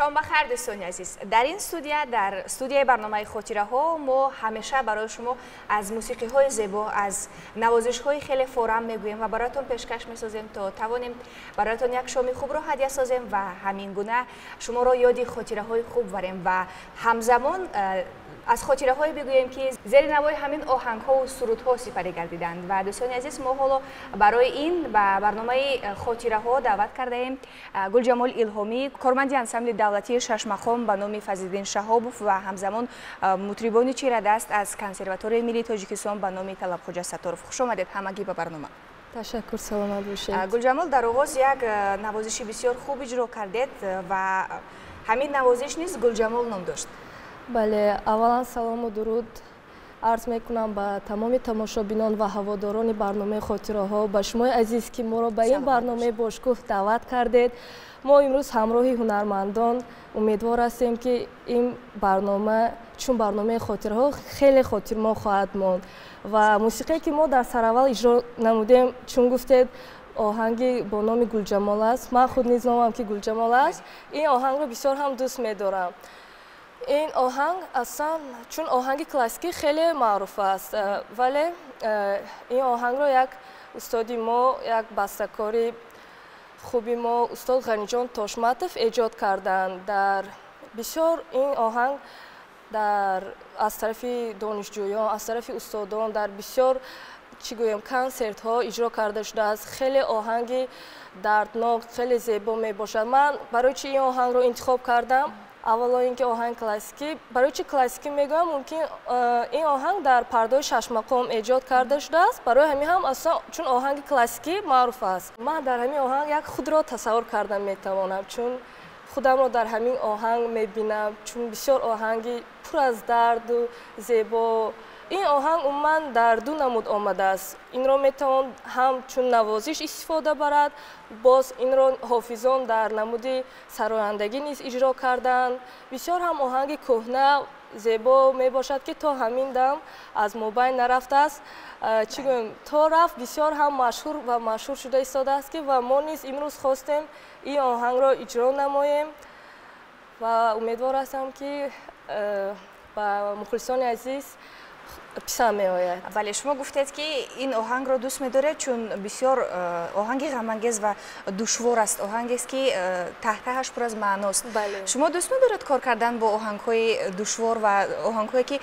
شام بخیر دوستان عزیز. در این استودیوی برنامه خاطره ها ما همیشه برای شما از موسیقی های زیبا، از نوازش های خیلی فورم میگوییم و براتون پیشکش میسازیم تا توانیم براتون یک شام خوب رو هدیه سازیم و همین گونه شما رو یاد خاطره های خوب بریم و همزمان از خاطره های بگوییم که زیر نوای همین آهنگ ها و سرود ها سپری گردیدند. و دوستان عزیز ما حالا برای این به برنامه خاطره ها دعوت کرده ایم گلجمال الهامی، کارمند انسمبل دولتی ششمقام به نام فضل‌الدین شهابوف و همزمان مطربان چیردست از کنسرواتوری ملی تاجیکستان به نام طلبخوجا ستارов. خوش آمدید همگی به برنامه. تشکر، سلامت باشید. گلجمال، در آغاز یک نوازش بسیار خوب اجرا کردید و همین نوازش نیز گلجمال نام داشت. بله، اولا سلام و درود عرض میکنم به تمام تماشابینان و هواداران برنامه خاطره ها، به شما عزیز که ما را به این برنامه باشکوه دعوت کردید. ما امروز همراه هنرمندان امیدوار هستیم که این برنامه چون برنامه خاطره ها خیلی خاطرما خواهد ماند و موسیقی که ما در سراول اجرا نمودیم چون گفتید آهنگی با نام گلجمال است، من خود نیز نامم که گلجمال است. این آهنگ رو بسیار هم دوست می‌دارم. این آهنگ اصلا چون آهنگ کلاسیکی خیلی معروف است، ولی این آهنگ رو یک استادی ما، یک بسته‌کاری خوبی ما، استاد غنیجان تاشمتوف ایجاد کردند. در بسیار این آهنگ از طرف دانشجویان، از طرف استادان در بسیار چی گویم کنسرت ها اجرا کرده شده است. خیلی آهنگ دردناک، خیلی زیبا می باشد. من برای چی این آهنگ رو انتخاب کردم؟ اولا اینکه آهنگ کلاسیکی، برای چی کلاسیکی میگم؟ ممکن این آهنگ در پردای ششمقام ایجاد کرده شده است، برای همین هم اصلا چون آهنگ کلاسیکی معروف است. من در همین آهنگ یک خود را تصور کردم میتوانم، چون خودم را در همین آهنگ میبینم، چون بسیار آهنگی پر از درد و زیبا. این آهنگ عموما در دو نمود آمده است. این را میتوان هم چون نوازش استفاده برد، باز این را حافظان در نمود سرایندگی نیز اجرا کردند. بسیار هم آهنگ کهنه زیبا می باشد که تا همین دم از موبایل نرفته است. چی گویم تا رفت بسیار هم مشهور شده ایستاده است که و ما نیز امروز خواستیم این آهنگ را اجرا نماییم و امیدوار هستم که با مخلصان عزیز پسند می آید. بله، شما گفتید که این آهنگ رو دوست می‌دارید چون بسیار آهنگ غم‌انگیز و دشوار است، آهنگی است که تحتش پر از معناست. بله. شما دوست می‌دارید کار کردن با آهنگ‌های دشوار و آهنگ‌هایی که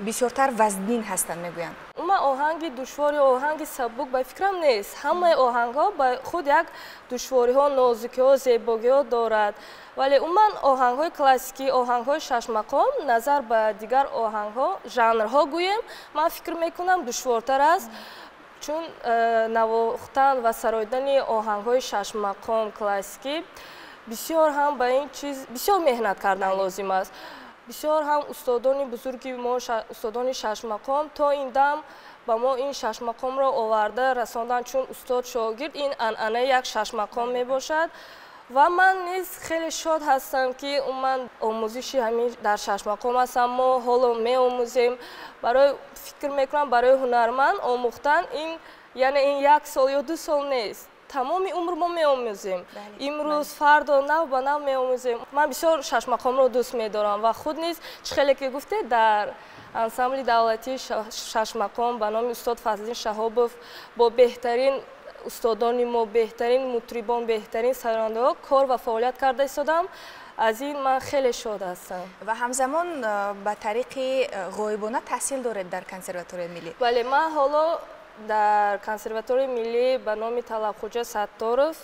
بسیارتر وزنین هستند میگویند؟ من آهنگ دشوار یا آهنگ سبک به فکرم نیست. همه آهنگ‌ها با خود یک دشواری‌ها، نازکی‌ها، زیبایی‌ها دارد. ولی من آهنگ‌های کلاسیکی، آهنگ‌های ششمقام نظر به دیگر آهنگ‌ها، ژانرها گویم، من فکر می‌کنم دشوارتر است. چون نواختن و سراییدن آهنگ‌های ششمقام کلاسیکی بسیار هم به این چیز بسیار مهنت کردن لازم است. بسیار هم استادان بزرگی ما، استادان ششمقام تا این دم با ما این ششمقام را آورده رساندن، چون استاد شاگرد این انعنه یک ششمقام می باشد و من نیز خیلی شاد هستم که من آموزشی همین در ششمقام هستم. ما حالا می آموزیم. برای فکر میکنم برای هنرمند آموختن این یعنی این یک سال یا 2 سال نیست، تمام عمر ما می آموزیم. امروز فردا نو به نو می آموزیم. من بسیار ششمقام رو دوست می دارم و خود نیز خیلی که گفته در انسمبل دولتی ششمقام به نام استاد فضل‌الدین شهابوف با بهترین استادان ما، بهترین مطربان، بهترین سراننده ها کار و فعالیت کرده ایستادم. از این من خیلی شاد هستم. و همزمان به طریق غایبانه تحصیل دارید در کنسرواتوری ملی؟ بله، من حالا در کنسرواتوری ملی به نام طلبخوجا ستارов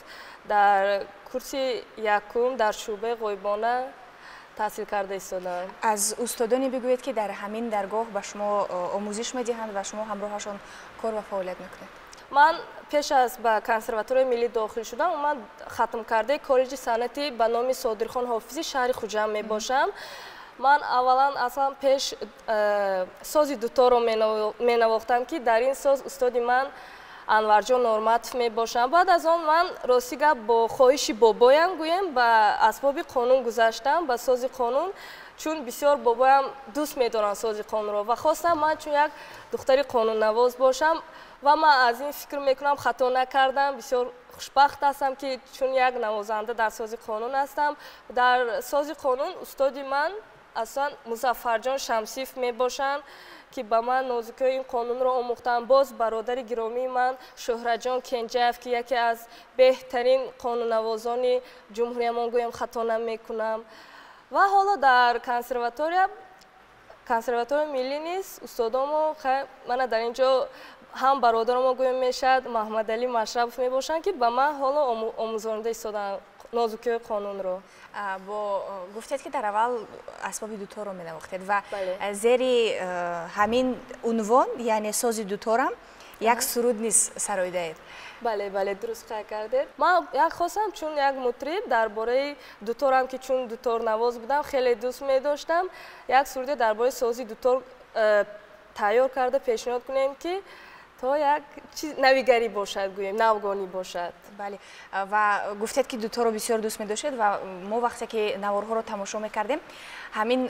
در کورس یکم در شعبه غایبانه تحصیل کرده ایستادم. از استادانی بگویید که در همین درگاه به شما آموزش میدهند و شما همراهشان کار و فعالیت میکنید. من پیش از به کنسرواتوری ملی داخل شدم من ختم کرده کالج صنعتی به نام صادرخان حافظی شهر خوجند می باشم. من اولا اصلا پیش سازی دوتا رو می نواختم که در این ساز استادی من انورجان نورمتوف می باشم. بعد از آن من راستی با خواهش بابایم گویم به اسباب قانون گذاشتم، به ساز قانون чун бисёр бобоям дӯст медоранд сози қонунро ва хостам ман чун як духтари қонуннавоз бошам ва ман аз ин фикр мекунам хато накардам, бисёр хушбахт ҳастам ки чун як навозанда дар сози қонун ҳастам. Дар сози қонун устоди ман аслан Музаффарҷон Шамсиев мебошанд ки ба ман нозикои ин қонунро омӯхтанд. Боз бародари гиромии ман Шӯҳратҷон Кенҷаев ки яке аз беҳтарин қонуннавозони ҷумҳурия, ман гӯям хато намекунам. Ва ҳоло дар консерватория миллӣ низ устодомо мана дар ин ҷо ҳам бародаромо гӯем мешавад Маҳмадалӣ Машрабов мебошанд ки ба ман ҳоло омӯзонда истоданд нозикиҳои қонунро. бо гуфтед ки дар аввал асбоби дуторро менавохтед ва зери ҳамин унвон яъне сози дуторам як суруд низ сароидаед. бале бале дуруст қайд кардед. Ман як хостам чун як мутриб дар бораи дуторам ки чун дуторнавоз будам хеле дӯст медоштам, як суруде дар бораи сози дутор тайёр карда пешниҳод кунем ки то як навигарӣ бошад, гӯем навгонӣ бошад. бале ва гуфтед ки дуторро бисёр дӯст медоштед ва мо вақте ки наворҳоро тамошо мекардем ҳамин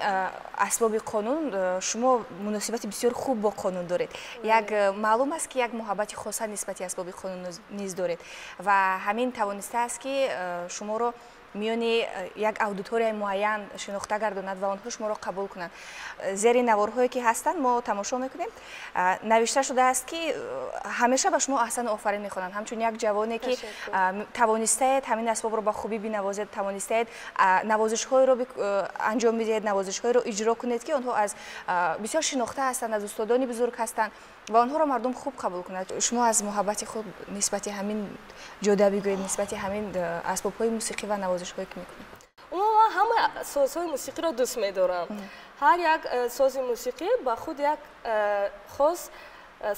асбоби қонун шумо муносибати бисёр хуб бо қонун доред. як маълум аст ки як муҳаббати хоса нисбати асбоби қонун низ доред ва ҳамин тавонистааст ки шуморо миёни як аудиторияи муайян шинохта гардонад ва онҳо шуморо қабул кунанд. зери наворҳое ки ҳастанд мо тамошо мекунем навишта шудааст ки ҳамеша ба шумо аҳсану офарин мехонанд. ҳамчун як ҷавоне ки тавонистаед ҳамин асбобро ба хубӣ бинавозед, тавонистаед навозишҳоеро анҷом бидиҳед, навозишҳоеро иҷро кунед ки онҳо аз бисёр шинохта ҳастанд, аз устодони бузург ҳастанд ва онҳоро мардум хуб қабул кунад. шумо аз муҳаббати худ нисбати ҳамин ҷода бигӯед, нисбати ҳамин асбобҳои мусиқӣ ва навозишҳое ки мекунед. умуман ҳама созҳои мусиқиро дӯст медорам. ҳар як сози мусиқӣ ба худ як хос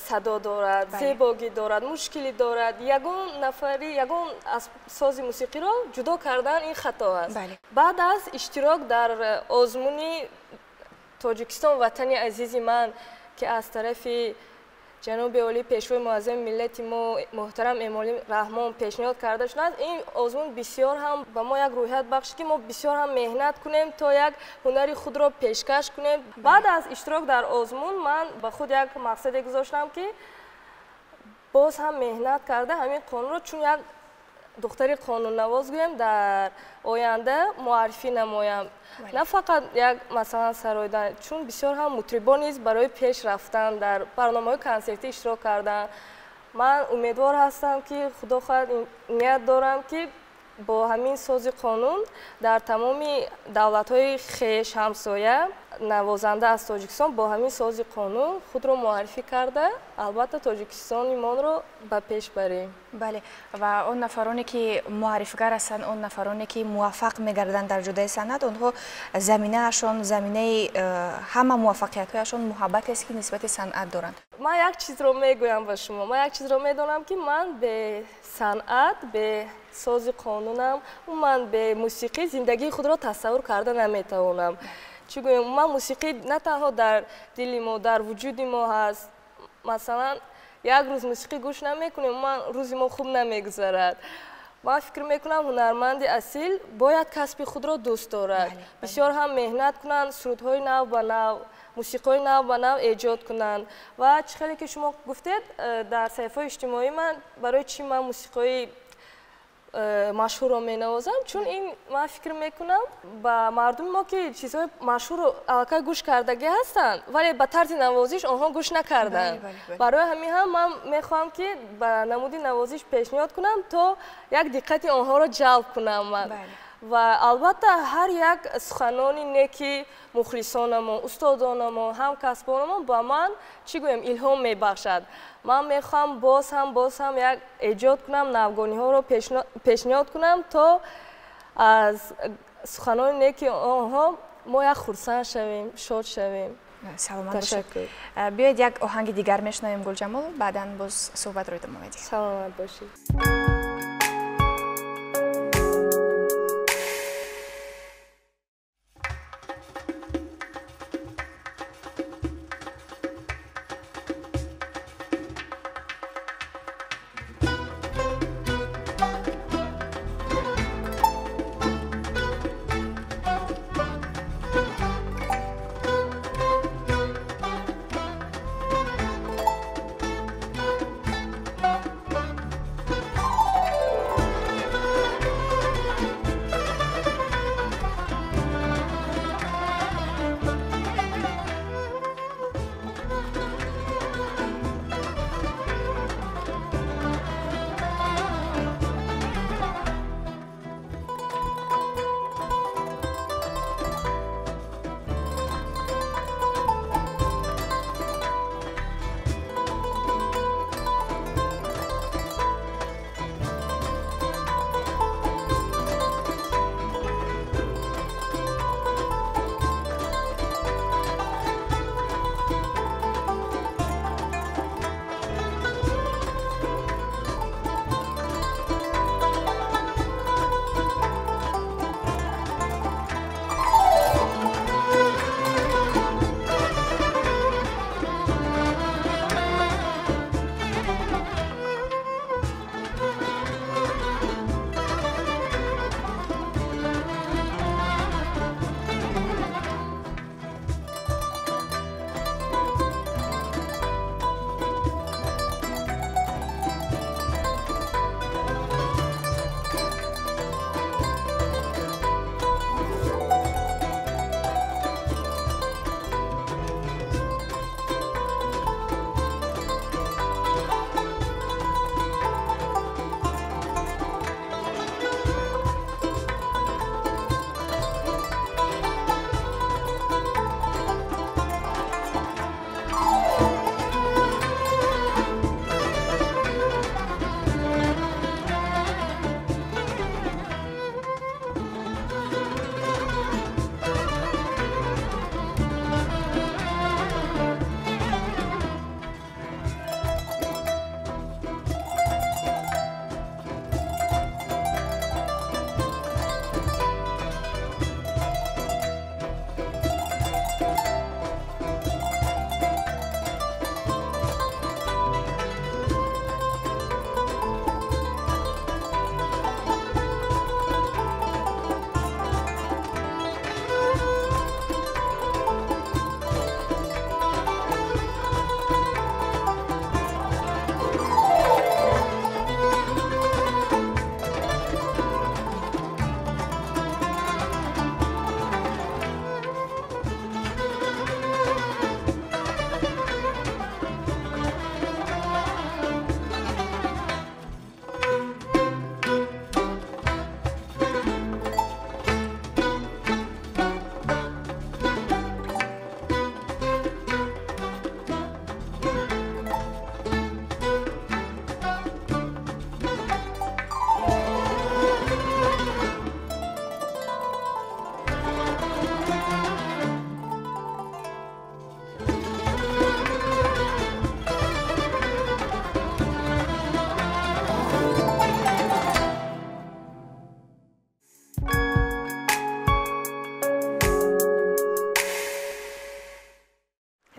садо дорад, зебогӣ дорад, мушкилӣ дорад. ягон сози мусиқиро ҷудо кардан ин хато аст. баъд аз иштирок дар озмуни Тоҷикистон ватани азизи ман ки аз тарафи ҷаноби олӣ пешвои муаззами миллати мо муҳтарам Эмомалӣ Раҳмон пешниҳод карда шуданд, ин озмун бисёр ҳам ба мо як рӯҳият бахшид ки мо бисёр ҳам меҳнат кунем то як ҳунари худро пешкаш кунем. баъд аз иштирок дар озмун ман ба худ як мақсаде гузоштам ки боз ҳам меҳнат карда ҳамин қонунро чун як духтари қонуннавоз гӯем дар оянда муаррифӣ намоям. на фақат як масалан сароидан, чун бисёр ҳам мутрибон низ барои пеш рафтан дар барномаҳои консертӣ иштирок кардан. ман умедвор ҳастам ки худо хоҳад ният дорам ки бо ҳамин сози қонун дар тамоми давлатҳои хеш ҳамсоя навозанда аз Тоҷикистон бо ҳамин сози қонун худро муаррифӣ карда албатта Тоҷикистони монро ба пеш барем. бале ва он нафароне ки муаррифгар ҳастанд, он нафароне ки муваффақ мегарданд дар ҷодаи санъат, онҳо заминаашон, заминаи ҳама муваффақиятҳояшон муҳаббатест ки нисбати санъат доранд. ман як чизро мегӯям ба шумо. ман як чизро медонам ки ман бе санъат, бе сози қонунам, ман бе мусиқӣ зиндагии худро тасаввур карда наметавонам. чӣ гӯям, ман мусиқӣ на танҳо дар дили мо, дар вуҷуди мо ҳаст. масалан як рӯз мусиқӣ гӯш намекунем, ман рӯзи мо хуб намегузарад. ман фикр мекунам ҳунарманди асил бояд касби худро дӯст дорад, бисёр ҳам меҳнат кунанд, сурудҳои нав ба нав, мусиқои нав ба нав эҷод кунанд. ва чӣ хеле ки шумо гуфтед дар саҳифаҳои иҷтимоӣ ман барои чӣ ман мусиқои машҳурро менавозам, чун ин ман фикр мекунам ба мардуми мо ки чизҳои машҳурро аллакай гӯш кардагӣ ҳастанд, вале ба тарзи навозиш онҳо гӯш накарданд. барои ҳамин ҳам ман мехоҳам ки ба намуди навозиш пешниҳод кунам то як диққати онҳоро ҷалб кунам ман. ва албатта ҳар як суханони неки мухлисонамон, устодонамон, ҳамкасбонамон ба ман чӣ гӯям илҳом мебахшад. ман мехоҳам боз ҳам як эҷод кунам, навгониҳоро пешниҳод кунам то аз суханони неки онҳо мо як хурсанд шавем, шод шавем. саломат бошед. биёед як оҳанги дигар мешунавем Гулҷамол, баъдан боз суҳбатро идома медиҳем. саломат бошед.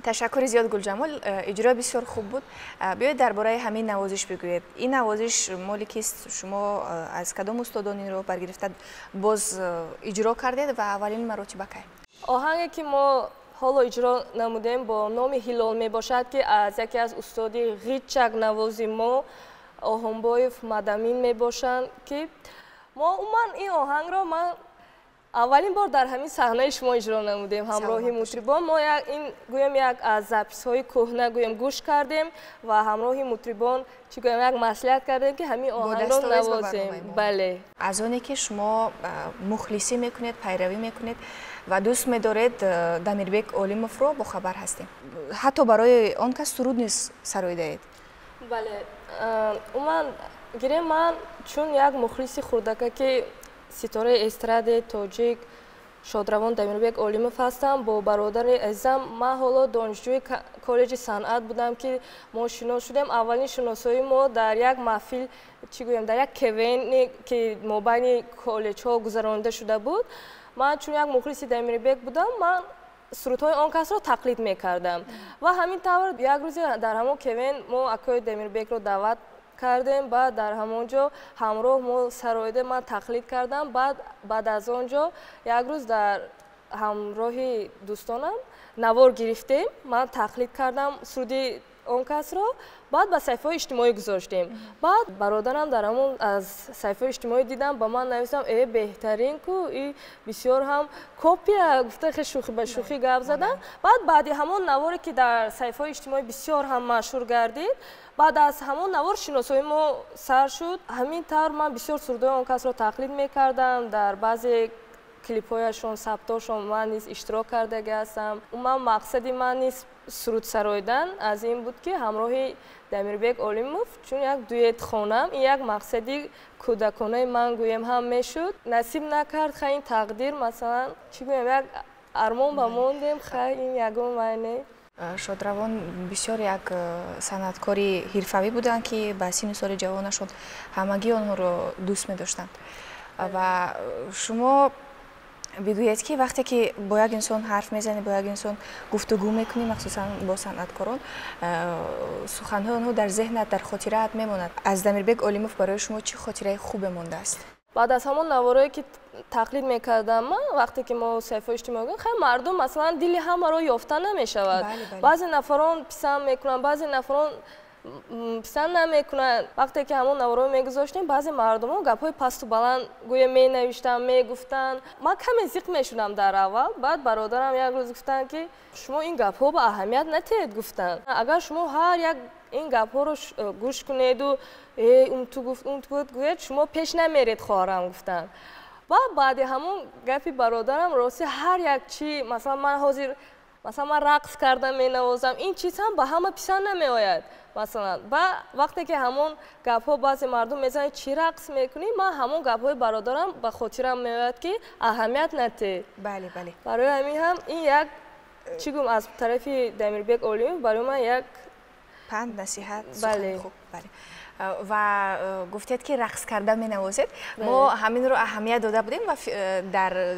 تشکر زیاد گلجمال، اجرا بسیار خوب بود. بیاید درباره همین نوازش بگویید. این نوازش مالی کیست؟ شما از کدام استادان این رو برگرفته باز اجرا کردید و اولین مراتب کی؟ آهنگی که ما حالا اجرا نمودیم با نام هلال می باشد که از یکی از استادی غیچک نوازی ما آهنبایف مدامین می باشند که ما این آهنگ را من اولین بار در همین صحنه شما اجرا نمودیم همراهی مطربان. ما این گویم یک از زاپیس‌های کهنه گویم گوش کردیم و همراهی مطربان چی گویم یک مصلحت کردیم که همین آهنگ را نوازیم. بله. از آنی که شما مخلصی میکنید، پیروی میکنید و دوست می‌دارید دمیربک اولیموف رو با خبر هستیم. حتی برای آن کس سرود نیز سرای دهید. بله. من چون یک مخلصی خردکه که ستاره استراد تاجیک شادروان دمیربک اولیموف هستم. با برادر عزیزم من حالا دانشجوی کالج صنعت بودم که ما شناس شدیم. اولین شناسایی ما در یک محفل در یک کوین که ما بین کالج ها گذرانده شده بود. من چون یک مخلص دمیربک بودم، من سرودهای آن کس را تقلید میکردم و همین طور یک روز در همون کوین ما اکای دمیربک رو دعوت کردیم. بعد در همونجا همراه ما سرایده من تقلید کردم. بعد از آنجا یک روز در همراهی دوستانم نوار گرفتیم، من تقلید کردم سرودی اون کس را. بعد به صفحه اجتماعی گذاشتیم. بعد برادرم در همون از صفحه اجتماعی دیدم با من نوشتم ای بهترین کو ای بسیار هم کپی گفته خیلی شوخی به شوخی گپ زدن. بعد همون نواری که در صفحه اجتماعی بسیار هم مشهور گردید، بعد از همون نوار شناسایی ما سر شد. همین طور من بسیار سرودهای اون کس را تقلید میکردم. در بعضی کلیپ‌هایشون ثبتاشون من نیز اشتراک کرده هستم. من مقصدی من نیز سرود سرایدن از این بود که همراهی دمیربک اولیموف چون یک دویت خوانم، این یک مقصدی کودکانه من گویم هم میشد. نصیب نکرد خیلی تقدیر مثلا چی گویم یک ارمان بموندیم خیلی این یگون معنی. شادروان بسیار یک صنعتکاری حرفه‌ای بودند که با سن سال جوانشون همگی آنها رو دوست می داشتند و شما بگویید که وقتی که با یک انسان حرف میزنی، با یک انسان گفتگو میکنی، مخصوصا با صنعتکاران، سخنهای آنها در ذهنت در خاطرت میماند. از دمیربک اولیموف برای شما چه خاطره خوب مونده است؟ بعد از همون نوارایی که تقلید میکردم من، وقتی که ما صفحه اجتماعی خیلی مردم مثلا دل همه را یافته نمیشود. بعضی نفران پسند میکنن، بعضی نفران پسند نمیکنن. وقتی که همون نوارا میگذاشتیم بعضی مردم ها گپ‌های پست و بلند گویا می نوشتن میگفتن. من کمی زیق میشدم در اول. بعد برادرم یک روز گفتن که شما این گپ‌ها به اهمیت ندید. گفتن اگر شما هر یک این گپ‌ها رو گوش کنید و اون تو گفت گوید شما پیش نمیرید خواهرم. گفتن بعد همون گپی برادرم راستی هر یک چی مثلا من حاضر مثلا من رقص کردم می نوازم این چیز هم به همه پسند نمی آید. مثلا وقتی که همون گپ ها بعضی مردم میزنن چی رقص میکنی، من همون گپ های برادرم به خاطرم میاد که اهمیت نده. بله. برای همین هم این یک چی گم از طرف دمیربک اولیموف برای من یک پند نصیحت. بله. خوب. بله. و گفتید که رقص کردن می نوازید. ما همین رو اهمیت داده بودیم و در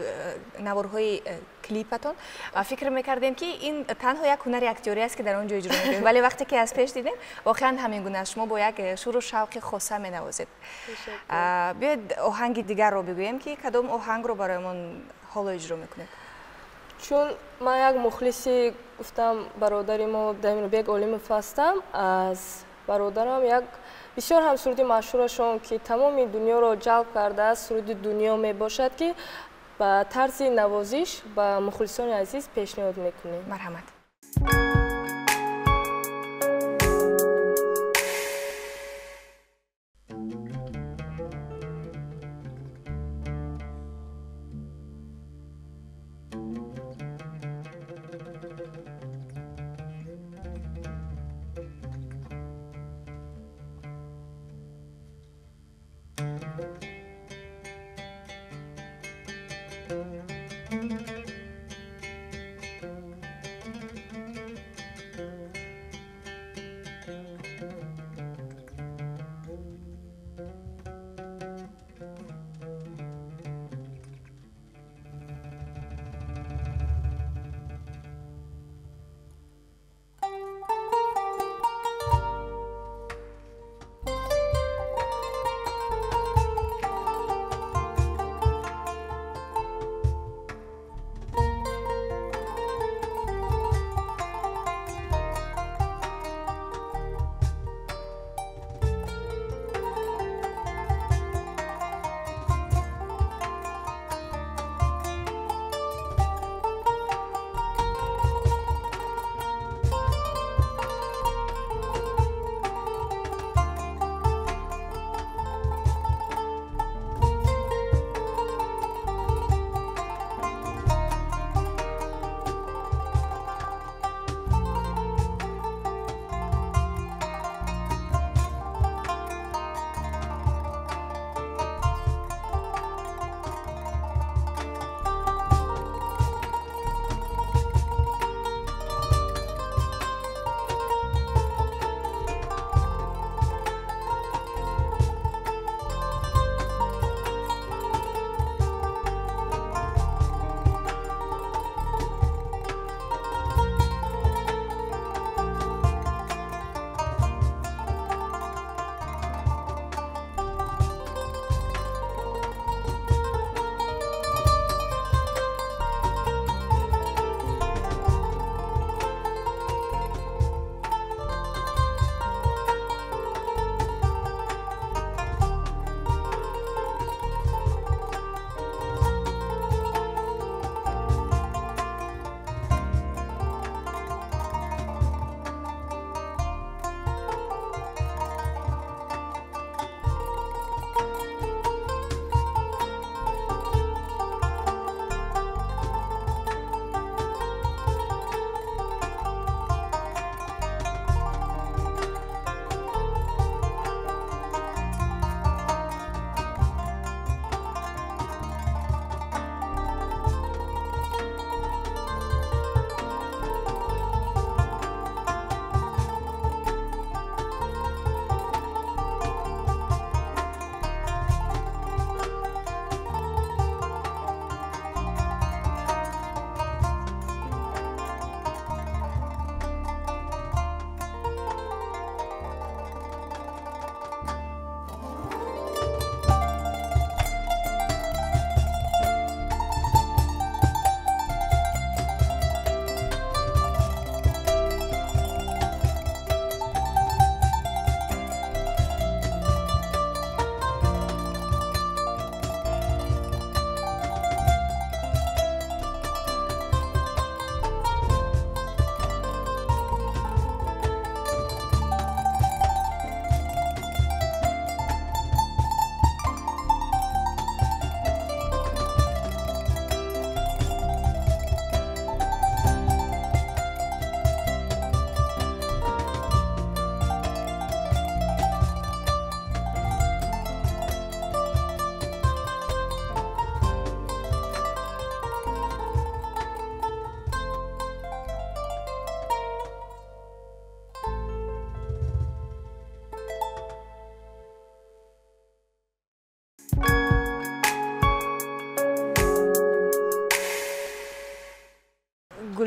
نوارهای کلیپتون فکر میکردیم که این تنها یک هنر اکتوری است که در اونجا اجرا میکنیم، ولی وقتی که از پیش دیدیم واقعا همین گونه است. شما با یک شور و شوق خاصه می نوازید. بیاید آهنگ دیگر رو بگوییم که کدام آهنگ رو برایمون حالا اجرا میکنید؟ چون من یک مخلصی گفتم برادری ما دمیربک اولیموف هستم، از برادرم یک بسیار هم سرودی مشهورشون که تمام دنیا رو جلب کرده است، سرودی دنیا می باشد که با طرز نوازش با مخلصان عزیز پیشنهاد میکنیم. مرحمت.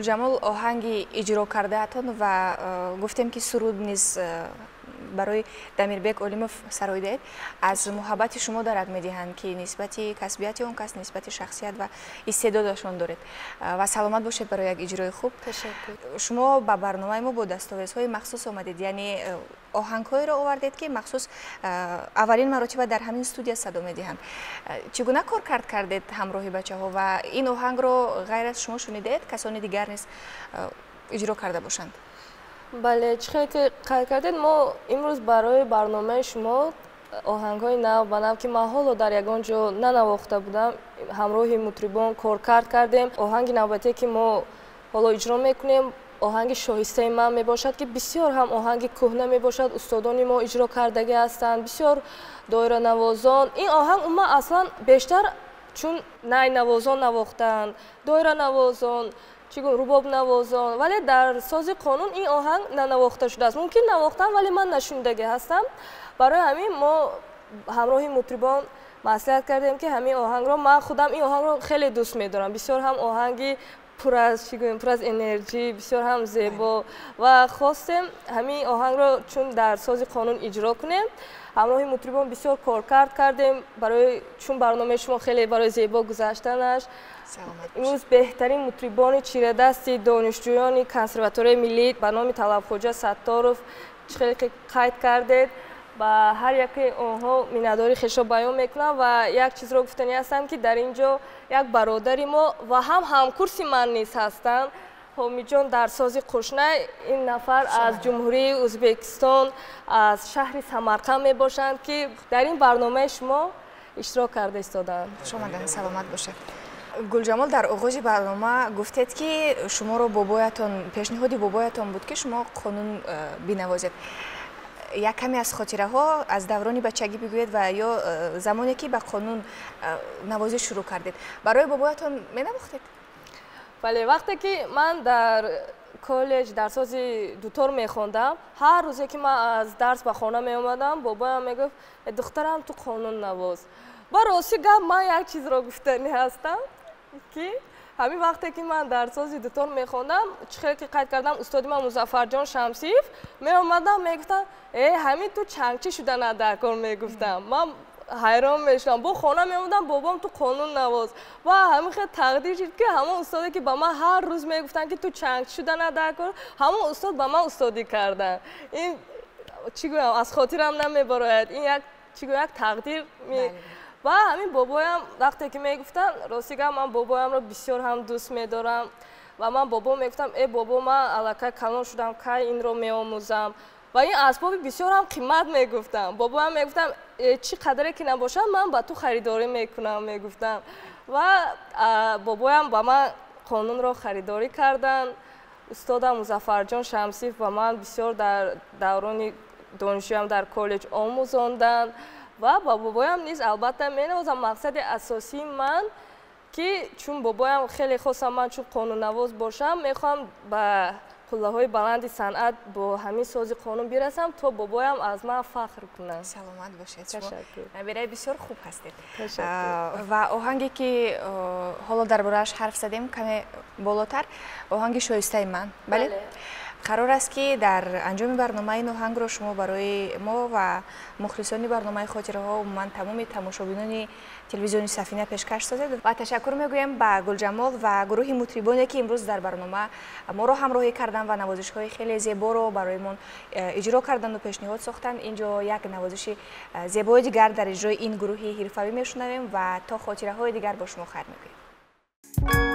گلجمال آهنگی اجرا کردهتان و گفتیم که سرود نیز برای دمیربک اولیموف سرای دهید از محبت شما دارد میدهند که نسبت کسبیت اون کس نسبت شخصیت و استعدادشون دارید و سلامت باشید برای یک اجرای خوب. تشکر. شما با برنامه ما با دستاویزهای مخصوص آمدید، یعنی آهنگ‌هایی را آوردید که مخصوص اولین مرتبه در همین استودیو صدا میدهند. چگونه کار کردید همراهی بچه‌ها و این آهنگ رو غیر از شما شنیدید کسانی دیگر نیز اجرا کرده باشند؟ بله، چه که کار کردید ما امروز برای برنامه شما آهنگ‌های نو و نو که ما حالا در یگان جا ننواخته بودم همراهی مطربان کار کردیم. آهنگ نوبتی که ما حالا اجرا میکنیم آهنگ شایسته من میباشد که بسیار هم آهنگ کهنه میباشد. استادان ما اجرا کردگی هستند، بسیار دایره نوازان. این آهنگ ما اصلا بیشتر چون نای نوازان نواختند، دایره نوازان، چیگون رباب نوازان، ولی در ساز قانون این آهنگ ننواخته شده است. ممکن نواختن ولی من نشوندگی هستم. برای همین ما همراهی مطربان مصلحت کردیم که همین آهنگ رو من خودم این آهنگ رو خیلی دوست می‌دارم. بسیار هم آهنگی پر از انرژی، بسیار هم زیبا و خواستیم همین آهنگ رو چون در ساز قانون اجرا کنیم. همراهی مطربان بسیار کار کردیم برای چون برنامه شما خیلی برای زیبا گذشتنش. امروز بهترین مطربان چیره دستی دانشجویان کنسرواتوری ملی به نام طلبخواجه ستارов خیلی قید کردید و هر یکی آنها مینداری خویش را بیان میکنم و یک چیز را گفتنی هستم که در اینجا یک برادری ما و همکورسی من نیز هستند، حامد جان در ساز قشنه. این نفر از جمهوری ازبکستان از شهر سمرقند می باشند که در این برنامه شما اشتراک کرده ایستادند. شما دن سلامت باشه. گلجمال در آغاز برنامه گفتید که شما رو بابایتان پیشنهاد بابایتان بود که شما قانون بنوازید. یک کمی از خاطره ها از دوران بچگی بگویید و یا زمانی که به قانون نوازی شروع کردید برای بابایتان می‌نواختید؟ بله، وقتی که من در کالج در ساز دوتور میخوندم هر روزی که من از درس به خانه می اومدم بابایم میگفت دخترم تو قانون نواز. با راستی گفت من یک چیز را گفتنی هستم که همین وقتی که من در ساز دوتور میخوندم چخیلی که قید کردم استاد من مظفر جان شمسیف می اومدم میگفتم همین تو چنگچی شده نه در کار میگفتم. من حیران میشدم. با خانه میموندم بابام تو قانون نواز و همین خیلی تقدیر شد که همون استادی که با من هر روز میگفتن که تو چنگ شدن در کار همون استاد با من استادی کردن. این چی گویم از خاطرم نمیبراید. این یک چی گویم یک تقدیر و همین بابایم وقتی که میگفتن راستی من بابایم رو بسیار هم دوست میدارم و من بابا میگفتم ای بابا من الکی کلان شدم که این رو میآموزم و این اسباب بسیار هم قیمت میگفتم. بابا هم میگفتم چی قدری که نباشم من با تو خریداری میکنم میگفتم و بابا هم با من قانون را خریداری کردن. استادم مظفر جان شمسیف و من بسیار در دوران دانشجویم در کالج آموزاندن و با بابایم نیز البته مینوازم. مقصد اساسی من که چون بابایم خیلی خواستم من چون قانون نواز باشم میخوام به قله‌های بلند صنعت با همین ساز قانون برسم تا بابایم از من فخر کنه. سلامت باشید. تشکر. برای بسیار خوب هستید. تشکر. و آهنگی که حالا درباره‌اش حرف زدیم کمی بالاتر آهنگ شایسته من. بله. قرار است که در انجام برنامه این آهنگ رو شما برای ما و مخلصان برنامه خاطره ها و من تمام تماشابینان تلویزیون سفینه پیشکش سازید و تشکر میگویم به گلجمال و گروه مطربانی که امروز در برنامه ما رو همراهی کردن و نوازش های خیلی زیبا رو برایمون اجرا کردن و پیشنهاد ساختن. اینجا یک نوازش زیبای دیگر در اجرای این گروه حرفه‌ای میشنویم و تا خاطره های دیگر با شما خیر میگوییم.